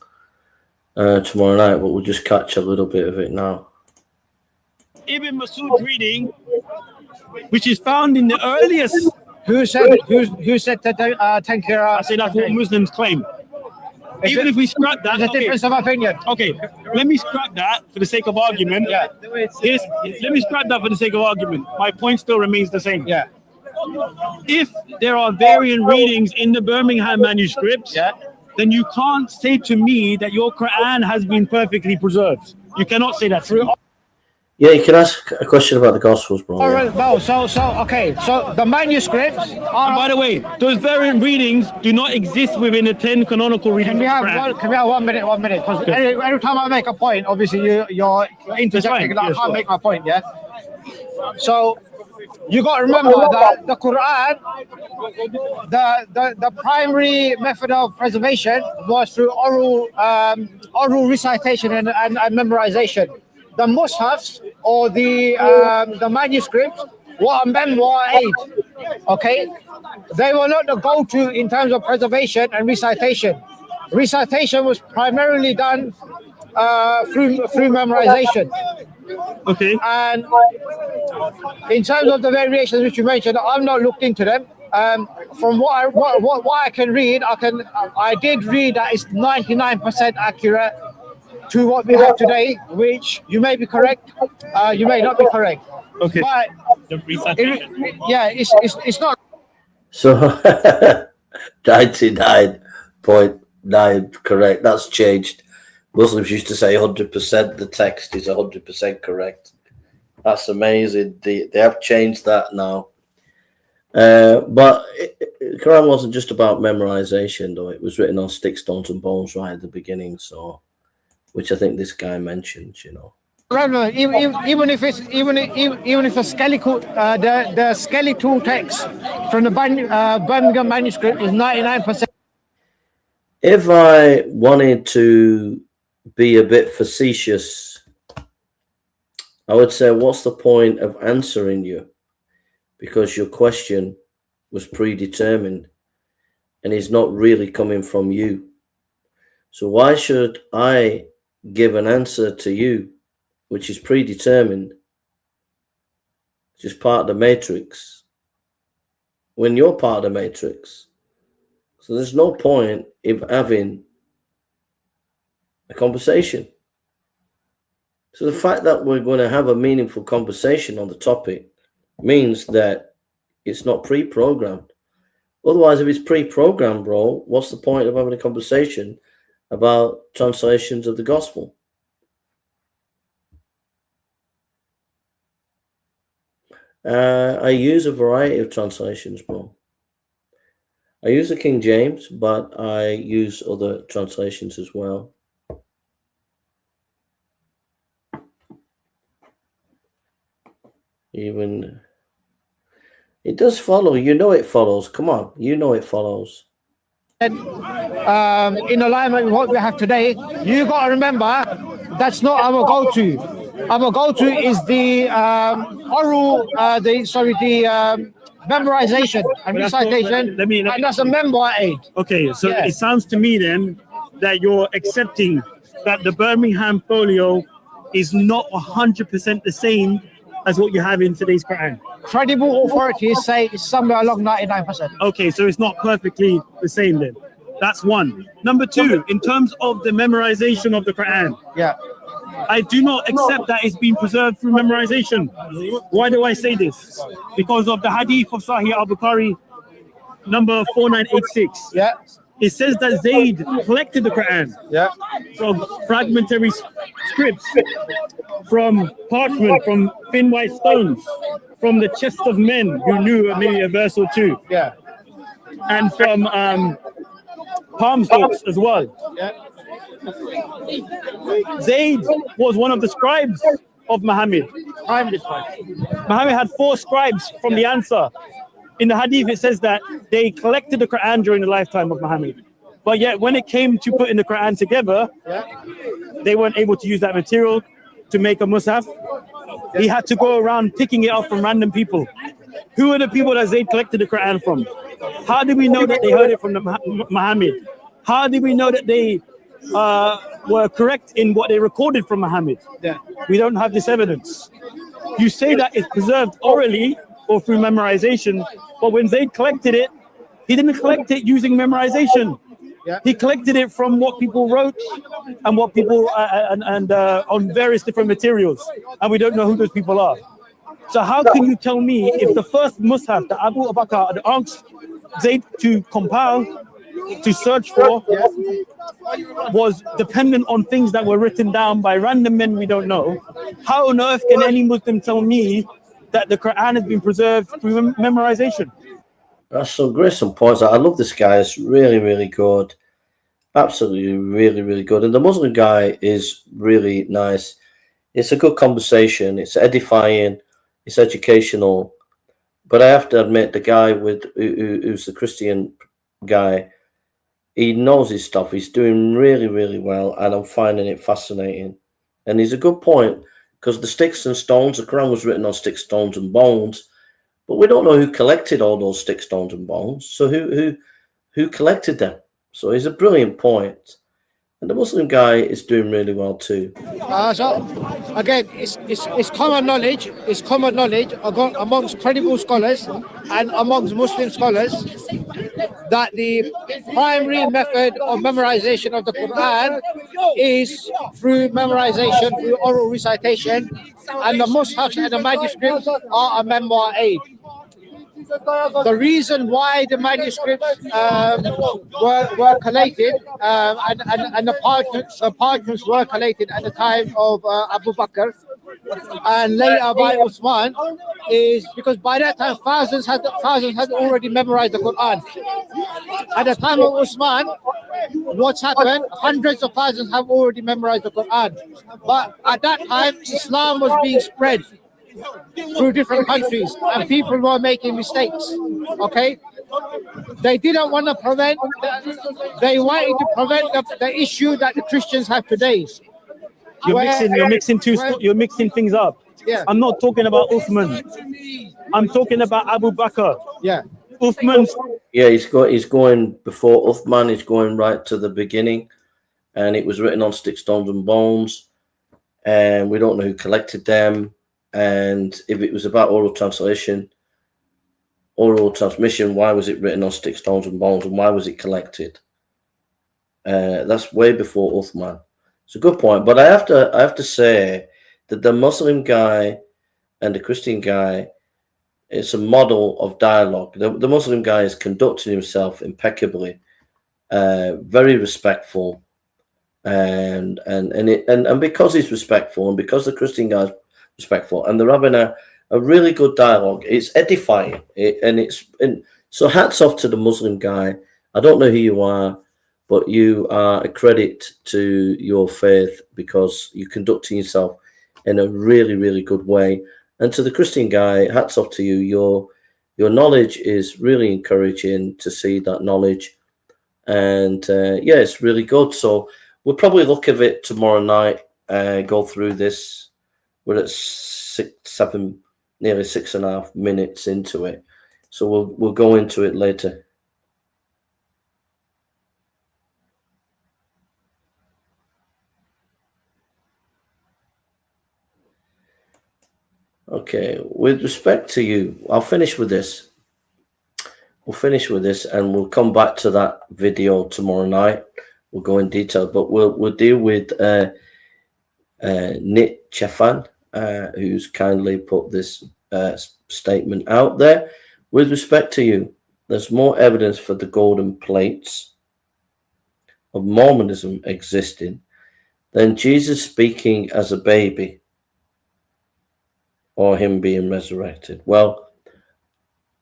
tomorrow night, but we'll just catch a little bit of it now. Ibn Masud reading, which is found in the earliest. Who said that take your? I say that's what Muslims claim. Even if we scrap that, there's a difference of opinion. Okay, let me scrap that for the sake of argument. Yeah. Let me scrap that for the sake of argument. My point still remains the same. Yeah. If there are variant readings in the Birmingham manuscripts, then you can't say to me that your Quran has been perfectly preserved. You cannot say that. Yeah, you can ask a question about the Gospels, bro. All right, no, so okay, so the manuscripts. And by the way, those variant readings do not exist within the 10 canonical readings. Can we have 1 minute? 1 minute, because every time I make a point, obviously you're interjecting. I can't make my point. Yeah. So you got to remember that the Quran, the primary method of preservation was through oral recitation and memorization. The mushafs or the manuscripts were a memoir aid. Okay, they were not the go-to in terms of preservation and recitation. Recitation was primarily done through memorization. Okay. And in terms of the variations which you mentioned, I've not looked into them. From what I can read, I did read that it's 99% accurate to what we have today, which you may be correct, you may not be correct. Okay. But it's not. So 99.9 correct. That's changed. Muslims used to say 100%. The text is 100% correct. That's amazing. They have changed that now. But the Quran wasn't just about memorization, though. It was written on sticks, stones, and bones right at the beginning. So, which I think this guy mentioned, you know. Even if the skeletal text from the Birmingham manuscript is 99%. If I wanted to be a bit facetious, I would say, what's the point of answering you? Because your question was predetermined and is not really coming from you. So why should I give an answer to you, which is predetermined, which is part of the matrix, when you're part of the matrix? So there's no point in having a conversation. So the fact that we're going to have a meaningful conversation on the topic means that it's not pre-programmed. Otherwise, if it's pre-programmed, bro, what's the point of having a conversation about translations of the gospel? I use a variety of translations, bro. I use the King James, but I use other translations as well. Even it does follow. You know it follows. Come on, you know it follows. In alignment with what we have today, you got to remember that's not our go-to. Our go-to is the memorization and recitation, and that's a memoir aid. Okay, so it sounds to me then that you're accepting that the Birmingham folio is not 100% the same as what you have in today's Quran. Credible authorities say it's somewhere along 99%. Okay, so it's not perfectly the same then. That's one. Number two, in terms of the memorization of the Quran. Yeah. I do not accept that it's been preserved through memorization. Why do I say this? Because of the hadith of Sahih al-Bukhari, number 4986. Yeah. It says that Zayd collected the Quran from fragmentary scripts, from parchment, from thin white stones, from the chest of men who knew maybe a verse or two. Yeah. And from palm stalks as well. Yeah. Zayd was one of the scribes of Muhammad. Muhammad had 4 scribes from the Ansar. In the hadith, it says that they collected the Quran during the lifetime of Muhammad. But yet, when it came to putting the Quran together, they weren't able to use that material to make a mushaf. He had to go around picking it up from random people. Who are the people that Zayd collected the Quran from? How do we know that they heard it from Muhammad? How do we know that they were correct in what they recorded from Muhammad? We don't have this evidence. You say that it's preserved orally or through memorization, but when Zayd collected it, he didn't collect it using memorization. He collected it from what people wrote and what people on various different materials, and we don't know who those people are. So how can you tell me if the first mushaf that Abu Bakr had asked Zayd to compile, to search for, was dependent on things that were written down by random men we don't know? How on earth can any Muslim tell me that the Quran has been preserved through memorization? That's some great points. I love this guy. It's really, really good. Absolutely, really, really good. And the Muslim guy is really nice. It's a good conversation. It's edifying. It's educational. But I have to admit, the guy who's the Christian guy, he knows his stuff. He's doing really, really well, and I'm finding it fascinating. And he's a good point, because the sticks and stones, the Quran was written on sticks, stones, and bones, but we don't know who collected all those sticks, stones, and bones. So who collected them? So it's a brilliant point. And the Muslim guy is doing really well too. So again, it's common knowledge. It's common knowledge amongst credible scholars and amongst Muslim scholars that the primary method of memorization of the Quran is through memorization, through oral recitation, and the mushaf and the manuscripts are a memoir aid. The reason why the manuscripts were collated and the parchments were collated at the time of Abu Bakr and later by Uthman is because by that time thousands had already memorized the Quran. At the time of Uthman, what's happened? Hundreds of thousands have already memorized the Quran. But at that time, Islam was being spread through different countries and people were making mistakes. Okay, they didn't want to prevent, they wanted to prevent the issue that the Christians have today. You're mixing things up. Yeah. I'm not talking about Uthman. I'm talking about Abu Bakr. Yeah. Uthman. Yeah, he's going before Uthman. He's going right to the beginning, and it was written on sticks, stones, and bones, and we don't know who collected them. And if it was about oral transmission, why was it written on sticks, stones, and bones, and why was it collected? That's way before Uthman. It's a good point, but I have to say that the Muslim guy and the Christian guy, it's a model of dialogue. The Muslim guy is conducting himself impeccably, very respectful, and because he's respectful, and because the Christian guy's respectful, and they're having a really good dialogue. It's edifying, so hats off to the Muslim guy. I don't know who you are, but you are a credit to your faith because you're conducting yourself in a really, really good way. And to the Christian guy, hats off to you. Your knowledge is really encouraging to see that knowledge. And yeah, it's really good. So we'll probably look at it tomorrow night, go through this. We're at 7, nearly 6.5 minutes into it. So we'll go into it later. Okay, with respect to you, I'll finish with this. We'll finish with this and we'll come back to that video tomorrow night. We'll go in detail, but we'll deal with Nit Chefan, who's kindly put this statement out there. With respect to you, there's more evidence for the golden plates of Mormonism existing than Jesus speaking as a baby or him being resurrected. Well,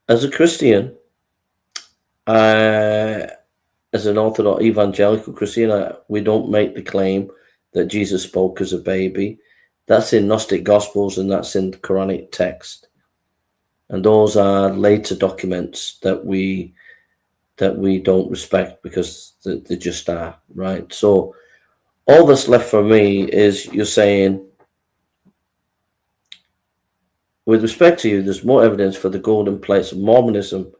as a Christian, as an Orthodox evangelical Christian, we don't make the claim that Jesus spoke as a baby. That's in Gnostic Gospels and that's in the Quranic text. And those are later documents that we don't respect because they just are, right? So all that's left for me is you're saying, with respect to you, there's more evidence for the golden plates of Mormonism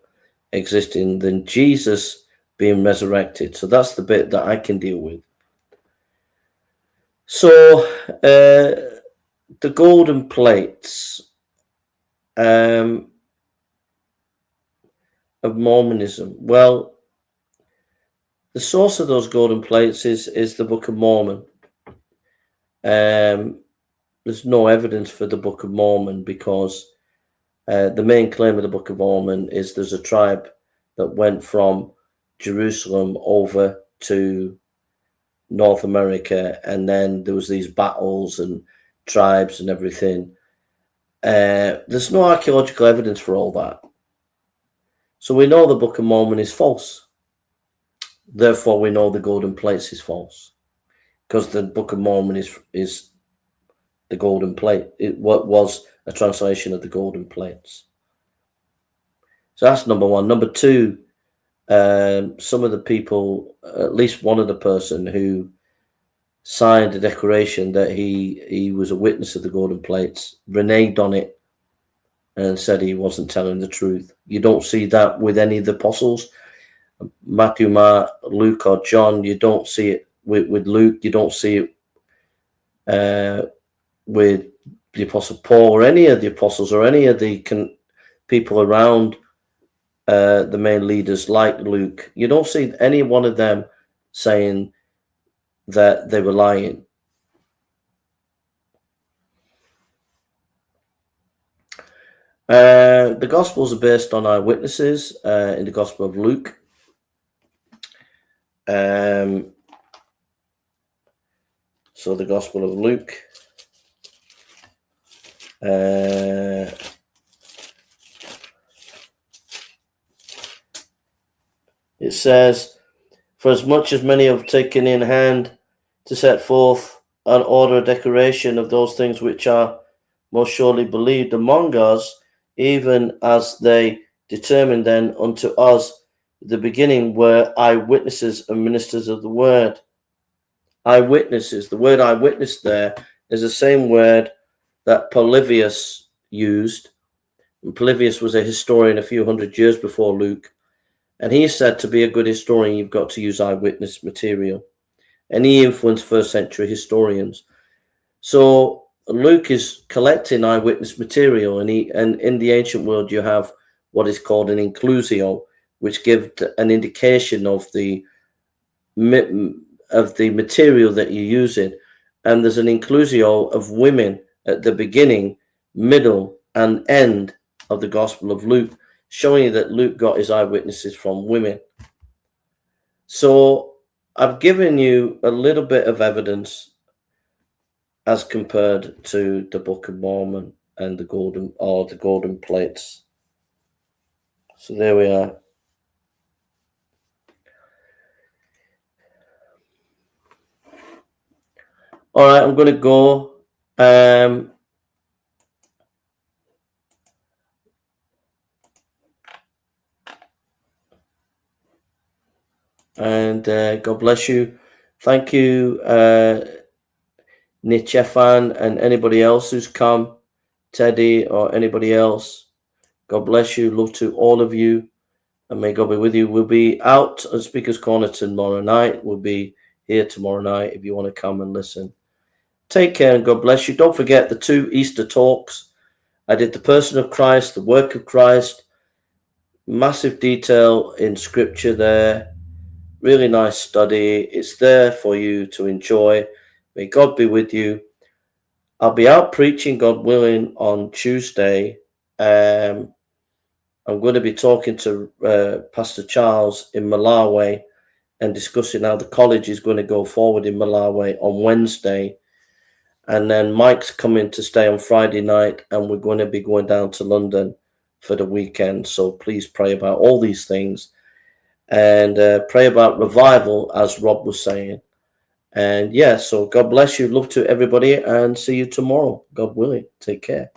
existing than Jesus being resurrected. So that's the bit that I can deal with. So the golden plates of Mormonism. Well, the source of those golden plates is the Book of Mormon. There's no evidence for the Book of Mormon because the main claim of the Book of Mormon is there's a tribe that went from Jerusalem over to North America, and then there was these battles and tribes and everything. There's no archaeological evidence for all that. So we know the Book of Mormon is false. Therefore, we know the golden plates is false because the Book of Mormon is the golden plate. It was a translation of the golden plates. So that's number one. Number two, some of the people, at least one of the person who signed a declaration that he was a witness of the golden plates, reneged on it and said he wasn't telling the truth. You don't see that with any of the apostles. Matthew, Mark, Luke, or John. You don't see it with Luke. You don't see it with the Apostle Paul or any of the apostles or any of the people around the main leaders like Luke. You don't see any one of them saying that they were lying. The Gospels are based on eyewitnesses in the Gospel of Luke. So the Gospel of Luke. It says, for as much as many have taken in hand to set forth and order a declaration of those things which are most surely believed among us, even as they determined then unto us the beginning were eyewitnesses and ministers of the word. Eyewitnesses. The word eyewitness there is the same word that Polybius used. And Polybius was a historian a few hundred years before Luke. And he said to be a good historian, you've got to use eyewitness material. And he influenced first century historians. So Luke is collecting eyewitness material, and in the ancient world you have what is called an inclusio, which gives an indication of the material that you're using. And there's an inclusio of women at the beginning, middle, and end of the Gospel of Luke, showing you that Luke got his eyewitnesses from women. So I've given you a little bit of evidence as compared to the Book of Mormon and the golden plates. So there we are. All right, I'm going to go. And God bless you. Thank you, Nichefan, and anybody else who's come, Teddy or anybody else. God bless you. Love to all of you. And may God be with you. We'll be out at Speaker's Corner tomorrow night. We'll be here tomorrow night if you want to come and listen. Take care and God bless you. Don't forget the 2 Easter talks. I did the person of Christ, the work of Christ. Massive detail in scripture there. Really nice study. It's there for you to enjoy. May God be with you. I'll be out preaching, God willing, on Tuesday. I'm going to be talking to Pastor Charles in Malawi and discussing how the college is going to go forward in Malawi on Wednesday. And then Mike's coming to stay on Friday night, and we're going to be going down to London for the weekend. So please pray about all these things and pray about revival, as Rob was saying. And yeah, so God bless you. Love to everybody, and see you tomorrow, God willing. Take care.